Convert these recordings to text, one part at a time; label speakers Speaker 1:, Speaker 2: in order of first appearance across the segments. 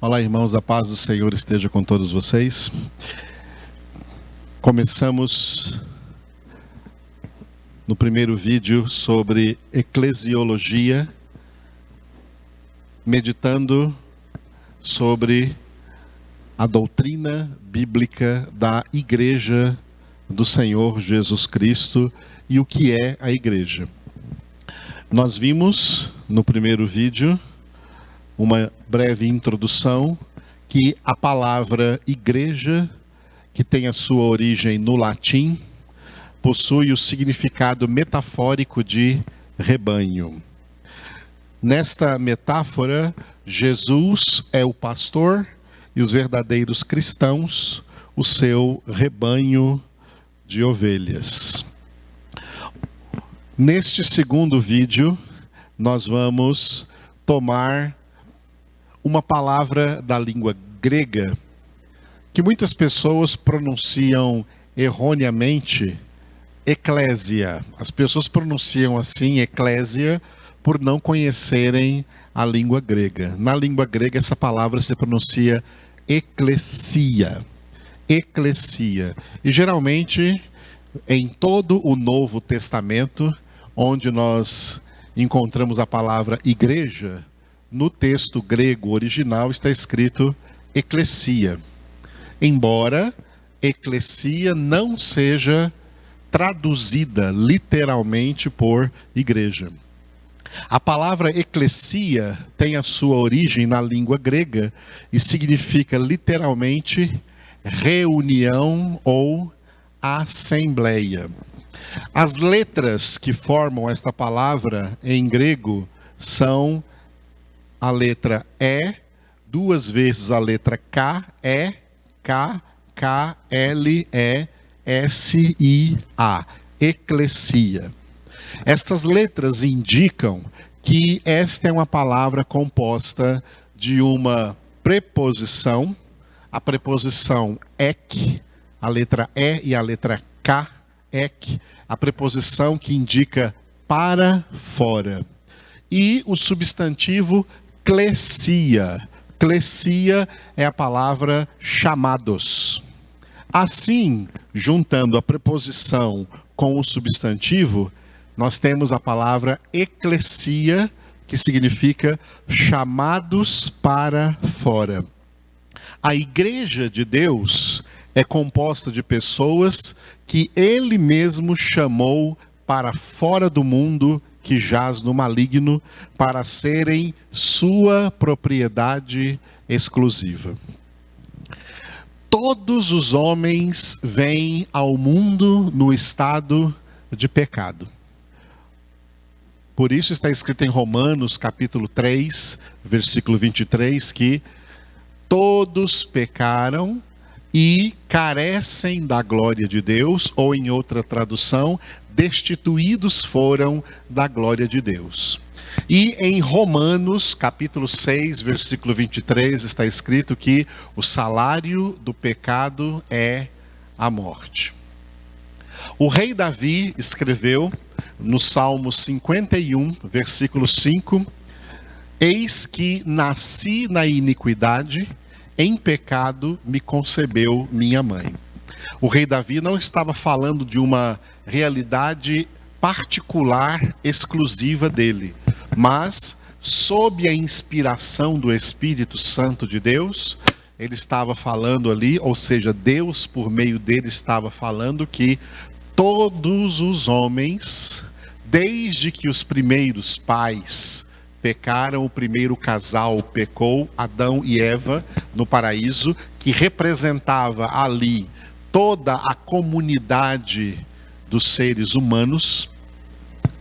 Speaker 1: Olá, irmãos, a paz do Senhor esteja com todos vocês. Começamos no primeiro vídeo sobre eclesiologia, meditando sobre a doutrina bíblica da Igreja do Senhor Jesus Cristo e o que é a Igreja. Nós vimos no primeiro vídeo uma breve introdução que a palavra igreja, que tem a sua origem no latim, possui o significado metafórico de rebanho. Nesta metáfora, Jesus é o pastor e os verdadeiros cristãos, o seu rebanho de ovelhas. Neste segundo vídeo, nós vamos tomar uma palavra da língua grega que muitas pessoas pronunciam erroneamente eclésia. As pessoas pronunciam assim eclésia por não conhecerem a língua grega. Na língua grega essa palavra se pronuncia eclesia. Eclesia. E geralmente em todo o Novo Testamento, onde nós encontramos a palavra igreja, no texto grego original está escrito eclesia. Embora eclesia não seja traduzida literalmente por igreja. A palavra eclesia tem a sua origem na língua grega e significa literalmente reunião ou assembleia. As letras que formam esta palavra em grego são a letra E, duas vezes a letra K, E, K, K, L, E, S, I, A, eclesia. Estas letras indicam que esta é uma palavra composta de uma preposição, a preposição ek, a letra E e a letra K, ek, a preposição que indica para fora, e o substantivo clesia. Clesia é a palavra chamados. Assim, juntando a preposição com o substantivo, nós temos a palavra eclesia, que significa chamados para fora. A Igreja de Deus é composta de pessoas que Ele mesmo chamou para fora do mundo que jaz no maligno, para serem sua propriedade exclusiva. Todos os homens vêm ao mundo no estado de pecado. Por isso está escrito em Romanos capítulo 3, versículo 23, que todos pecaram e carecem da glória de Deus, ou em outra tradução, destituídos foram da glória de Deus. E em Romanos, capítulo 6, versículo 23, está escrito que o salário do pecado é a morte. O rei Davi escreveu no Salmo 51, versículo 5, eis que nasci na iniquidade, em pecado me concebeu minha mãe. O rei Davi não estava falando de uma realidade particular, exclusiva dele, mas sob a inspiração do Espírito Santo de Deus, ele estava falando ali, ou seja, Deus por meio dele estava falando que todos os homens, desde que os primeiros pais pecaram, o primeiro casal pecou, Adão e Eva, no paraíso, que representava ali toda a comunidade dos seres humanos,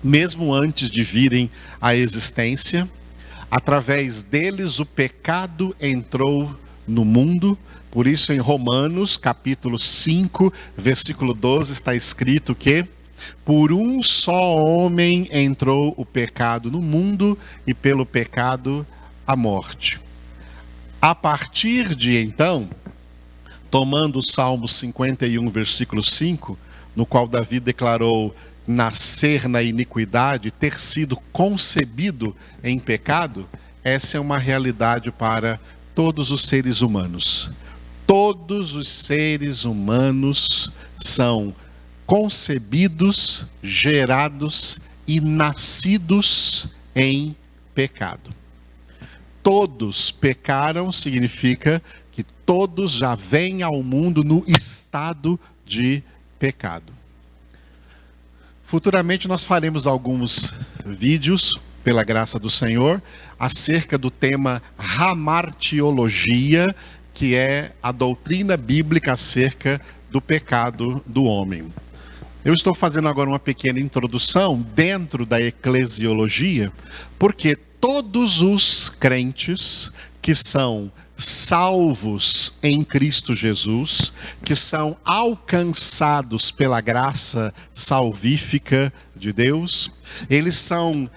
Speaker 1: mesmo antes de virem à existência. Através deles o pecado entrou no mundo. Por isso em Romanos capítulo 5, versículo 12 está escrito que por um só homem entrou o pecado no mundo e pelo pecado a morte. A partir de então, tomando o Salmo 51, versículo 5, no qual Davi declarou nascer na iniquidade, ter sido concebido em pecado, essa é uma realidade para todos os seres humanos. Todos os seres humanos são concebidos, gerados e nascidos em pecado. Todos pecaram significa que todos já vêm ao mundo no estado de pecado. Futuramente nós faremos alguns vídeos, pela graça do Senhor, acerca do tema hamartiologia, que é a doutrina bíblica acerca do pecado do homem. Eu estou fazendo agora uma pequena introdução dentro da eclesiologia, porque todos os crentes que são salvos em Cristo Jesus, que são alcançados pela graça salvífica de Deus, eles são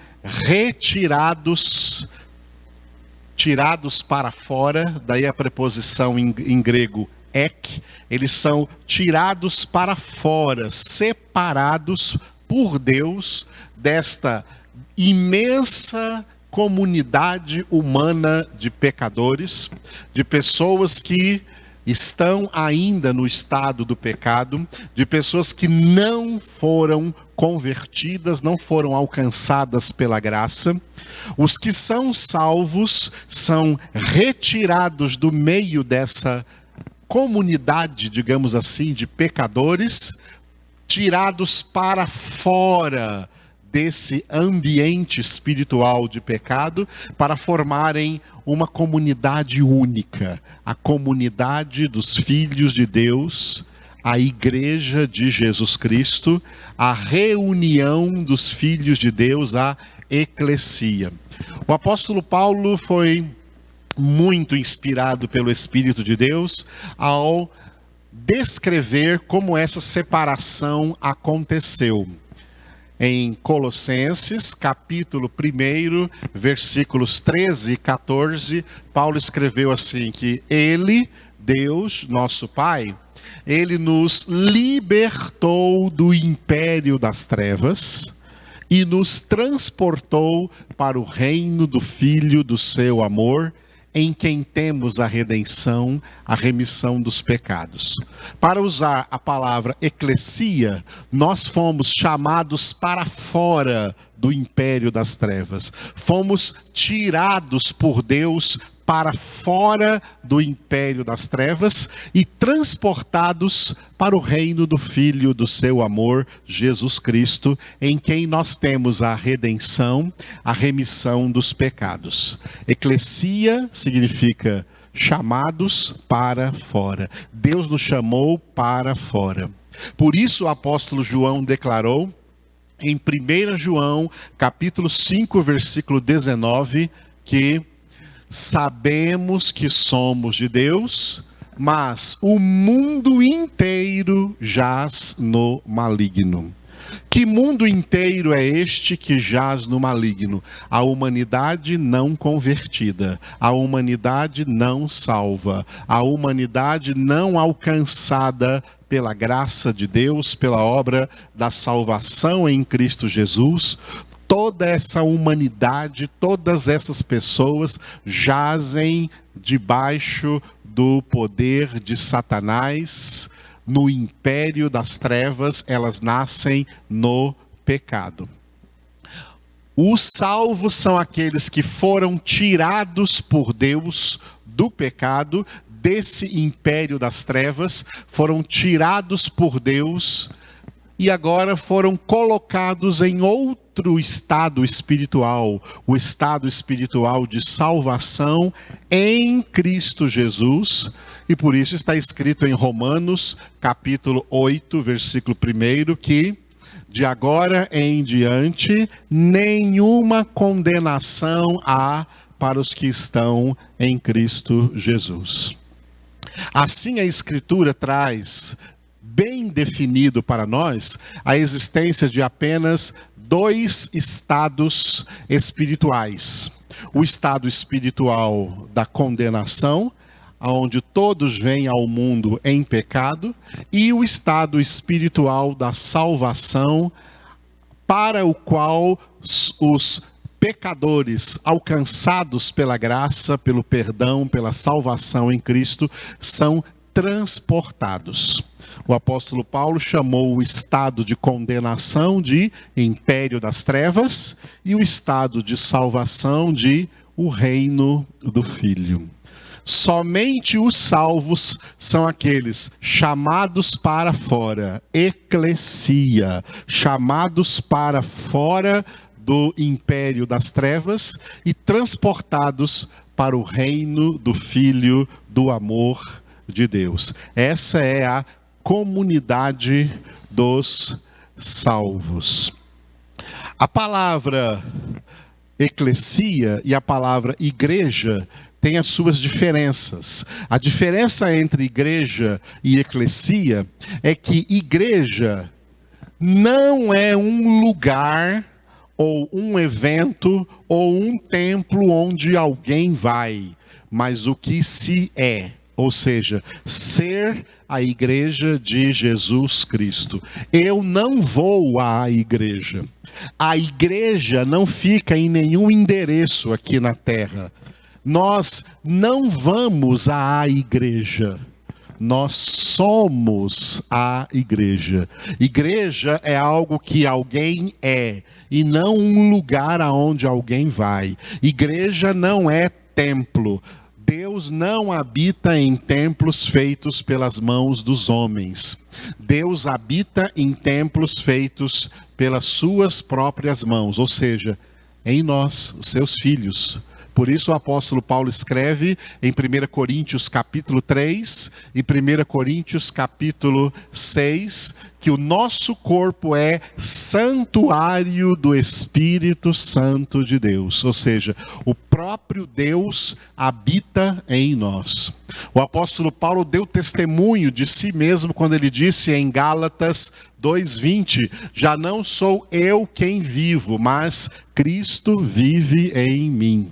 Speaker 1: tirados para fora, daí a preposição em grego ek, eles são tirados para fora, separados por Deus desta imensa comunidade humana de pecadores, de pessoas que estão ainda no estado do pecado, de pessoas que não foram convertidas, não foram alcançadas pela graça. Os que são salvos são retirados do meio dessa comunidade, digamos assim, de pecadores, tirados para fora desse ambiente espiritual de pecado, para formarem uma comunidade única, a comunidade dos filhos de Deus, a igreja de Jesus Cristo, a reunião dos filhos de Deus, a eclesia. O apóstolo Paulo foi muito inspirado pelo Espírito de Deus ao descrever como essa separação aconteceu. Em Colossenses, capítulo 1, versículos 13 e 14, Paulo escreveu assim, que Ele, Deus, nosso Pai, Ele nos libertou do império das trevas e nos transportou para o reino do Filho do seu amor, em quem temos a redenção, a remissão dos pecados. Para usar a palavra eclesia, nós fomos chamados para fora do império das trevas. Fomos tirados por Deus para fora do império das trevas e transportados para o reino do Filho do seu amor, Jesus Cristo, em quem nós temos a redenção, a remissão dos pecados. Eclesia significa chamados para fora. Deus nos chamou para fora. Por isso o apóstolo João declarou em 1 João, capítulo 5, versículo 19, que sabemos que somos de Deus, mas o mundo inteiro jaz no maligno. Que mundo inteiro é este que jaz no maligno? A humanidade não convertida, a humanidade não salva, a humanidade não alcançada pela graça de Deus, pela obra da salvação em Cristo Jesus. Toda essa humanidade, todas essas pessoas jazem debaixo do poder de Satanás, no império das trevas, elas nascem no pecado. Os salvos são aqueles que foram tirados por Deus do pecado, desse império das trevas, foram tirados por Deus e agora foram colocados em outro estado espiritual, o estado espiritual de salvação em Cristo Jesus, e por isso está escrito em Romanos, capítulo 8, versículo 1, que de agora em diante nenhuma condenação há para os que estão em Cristo Jesus. Assim a Escritura traz bem definido para nós a existência de apenas dois estados espirituais. O estado espiritual da condenação, onde todos vêm ao mundo em pecado, e o estado espiritual da salvação, para o qual os pecadores alcançados pela graça, pelo perdão, pela salvação em Cristo, são transportados. O apóstolo Paulo chamou o estado de condenação de império das trevas e o estado de salvação de o reino do Filho. Somente os salvos são aqueles chamados para fora, eclesia, chamados para fora do império das trevas e transportados para o reino do Filho do amor de Deus. Essa é a comunidade dos salvos. A palavra eclesia e a palavra igreja têm as suas diferenças. A diferença entre igreja e eclesia é que igreja não é um lugar ou um evento ou um templo onde alguém vai, mas o que se é. Ou seja, ser a igreja de Jesus Cristo. Eu não vou à igreja. A igreja não fica em nenhum endereço aqui na terra. Nós não vamos à igreja. Nós somos a igreja. Igreja é algo que alguém é, e não um lugar aonde alguém vai. Igreja não é templo. Deus não habita em templos feitos pelas mãos dos homens. Deus habita em templos feitos pelas suas próprias mãos, ou seja, em nós, seus filhos. Por isso o apóstolo Paulo escreve em 1 Coríntios capítulo 3 e 1 Coríntios capítulo 6, que o nosso corpo é santuário do Espírito Santo de Deus. Ou seja, o próprio Deus habita em nós. O apóstolo Paulo deu testemunho de si mesmo quando ele disse em Gálatas 2:20, já não sou eu quem vivo, mas Cristo vive em mim.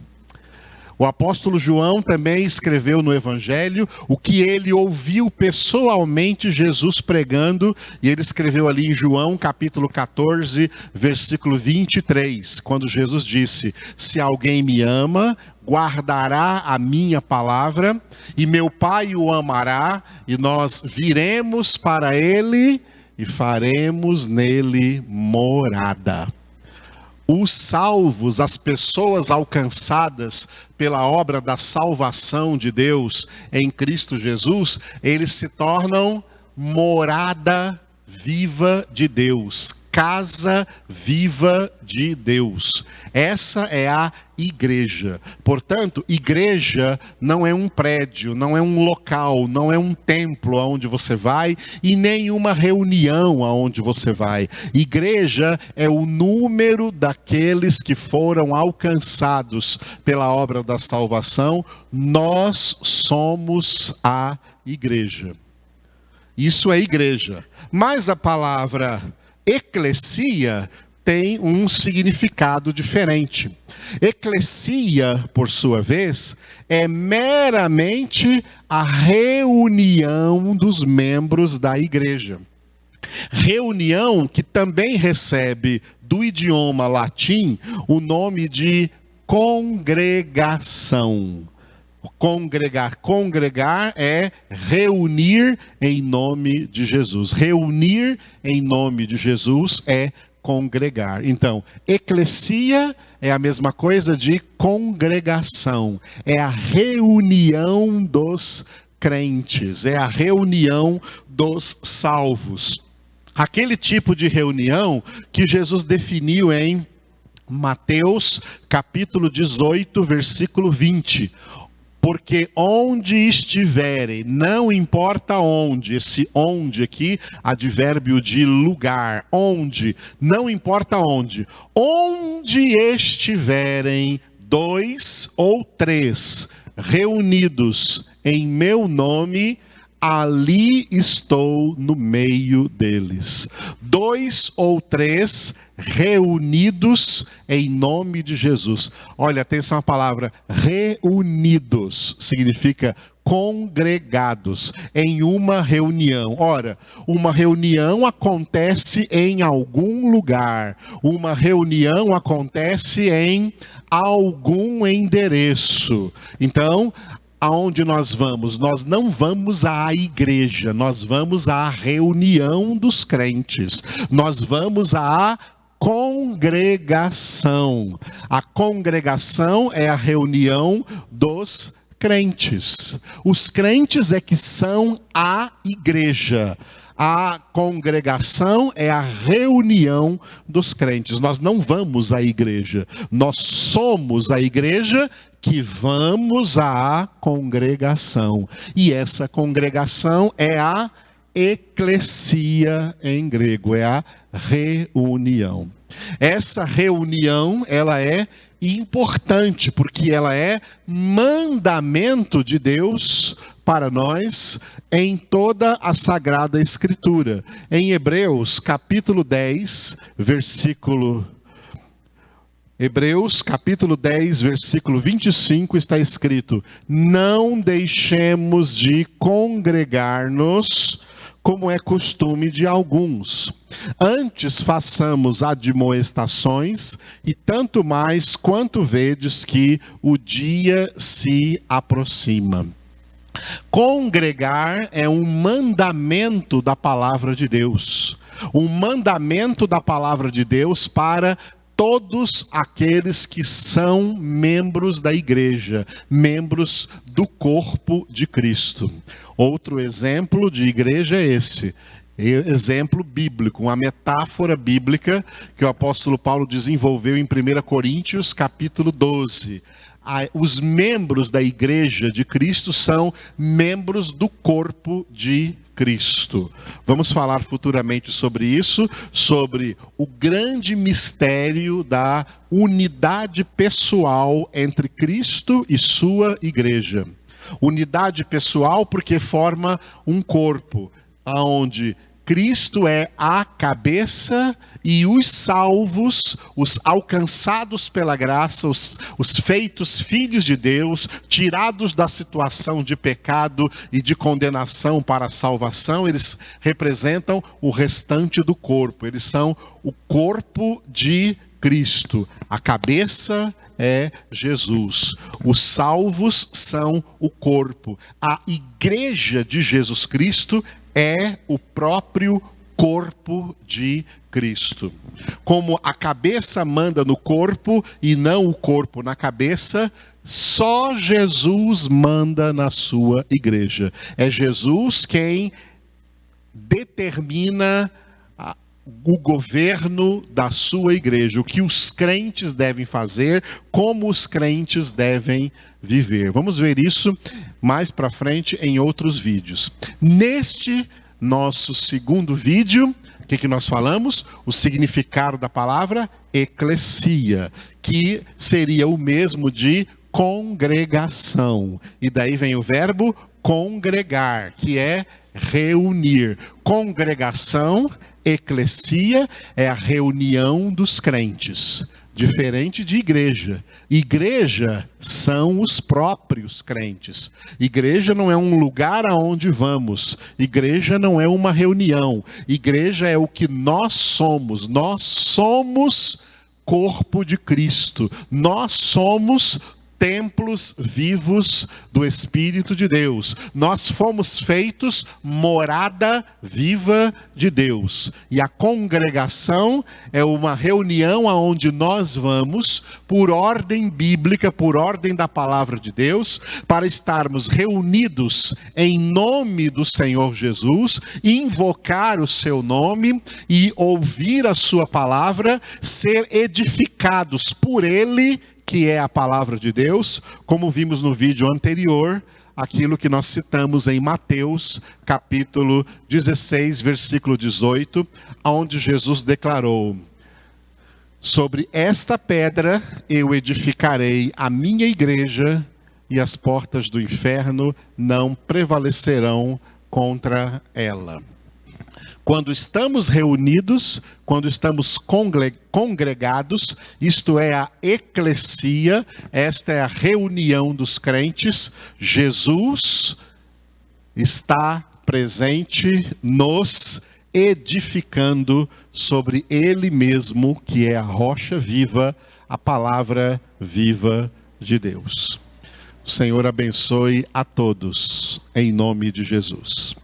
Speaker 1: O apóstolo João também escreveu no Evangelho o que ele ouviu pessoalmente Jesus pregando, e ele escreveu ali em João capítulo 14, versículo 23, quando Jesus disse: se alguém me ama, guardará a minha palavra, e meu Pai o amará, e nós viremos para ele e faremos nele morada. Os salvos, as pessoas alcançadas pela obra da salvação de Deus em Cristo Jesus, eles se tornam morada viva de Deus, casa viva de Deus. Essa é a igreja. Portanto, igreja não é um prédio, não é um local, não é um templo aonde você vai e nem uma reunião aonde você vai. Igreja é o número daqueles que foram alcançados pela obra da salvação. Nós somos a igreja. Isso é igreja. Mas a palavra eclesia tem um significado diferente. Eclesia, por sua vez, é meramente a reunião dos membros da igreja. Reunião que também recebe do idioma latim o nome de congregação. Congregar é reunir em nome de Jesus. Reunir em nome de Jesus é congregar. Então, eclesia é a mesma coisa de congregação. É a reunião dos crentes, é a reunião dos salvos. Aquele tipo de reunião que Jesus definiu em Mateus capítulo 18, versículo 20. Porque onde estiverem, não importa onde, esse onde aqui, advérbio de lugar, onde, não importa onde estiverem 2 ou 3 reunidos em meu nome, ali estou no meio deles. 2 ou 3 reunidos em nome de Jesus. Olha, atenção à palavra reunidos, significa congregados em uma reunião. Ora, uma reunião acontece em algum lugar. Uma reunião acontece em algum endereço. Então, aonde nós vamos? Nós não vamos à igreja, nós vamos à reunião dos crentes. Nós vamos à congregação. A congregação é a reunião dos crentes. Os crentes é que são a igreja. A congregação é a reunião dos crentes. Nós não vamos à igreja. Nós somos a igreja que vamos à congregação. E essa congregação é a eclesia em grego, é a reunião. Essa reunião, ela é importante, porque ela é mandamento de Deus para nós em toda a Sagrada Escritura. Em Hebreus, capítulo 10, versículo 25, está escrito: não deixemos de congregar-nos, como é costume de alguns. Antes façamos admoestações, e tanto mais quanto vedes que o dia se aproxima. Congregar é um mandamento da palavra de Deus. Um mandamento da palavra de Deus para todos aqueles que são membros da igreja, membros do corpo de Cristo. Outro exemplo de igreja é esse. Exemplo bíblico, uma metáfora bíblica que o apóstolo Paulo desenvolveu em 1 Coríntios, capítulo 12. Os membros da igreja de Cristo são membros do corpo de Cristo. Vamos falar futuramente sobre isso, sobre o grande mistério da unidade pessoal entre Cristo e sua igreja. Unidade pessoal porque forma um corpo, onde Cristo é a cabeça e os salvos, os alcançados pela graça, os feitos filhos de Deus, tirados da situação de pecado e de condenação para a salvação, eles representam o restante do corpo. Eles são o corpo de Cristo. A cabeça é Jesus. Os salvos são o corpo. A igreja de Jesus Cristo é o próprio corpo de Cristo. Como a cabeça manda no corpo e não o corpo na cabeça, só Jesus manda na sua igreja. É Jesus quem determina o governo da sua igreja, o que os crentes devem fazer, como os crentes devem viver. Vamos ver isso mais para frente em outros vídeos. Neste nosso segundo vídeo, o que nós falamos? O significado da palavra eclesia, que seria o mesmo de congregação. E daí vem o verbo congregar, que é reunir. Congregação, eclesia, é a reunião dos crentes. Diferente de igreja. Igreja são os próprios crentes. Igreja não é um lugar aonde vamos. Igreja não é uma reunião. Igreja é o que nós somos. Nós somos corpo de Cristo. Nós somos templos vivos do Espírito de Deus. Nós fomos feitos morada viva de Deus. E a congregação é uma reunião aonde nós vamos, por ordem bíblica, por ordem da palavra de Deus, para estarmos reunidos em nome do Senhor Jesus, invocar o seu nome e ouvir a sua palavra, ser edificados por Ele, que é a palavra de Deus, como vimos no vídeo anterior, aquilo que nós citamos em Mateus, capítulo 16, versículo 18, onde Jesus declarou: sobre esta pedra eu edificarei a minha igreja, e as portas do inferno não prevalecerão contra ela. Quando estamos reunidos, quando estamos congregados, isto é a eclesia, esta é a reunião dos crentes, Jesus está presente, nos edificando sobre Ele mesmo, que é a rocha viva, a palavra viva de Deus. O Senhor abençoe a todos, em nome de Jesus.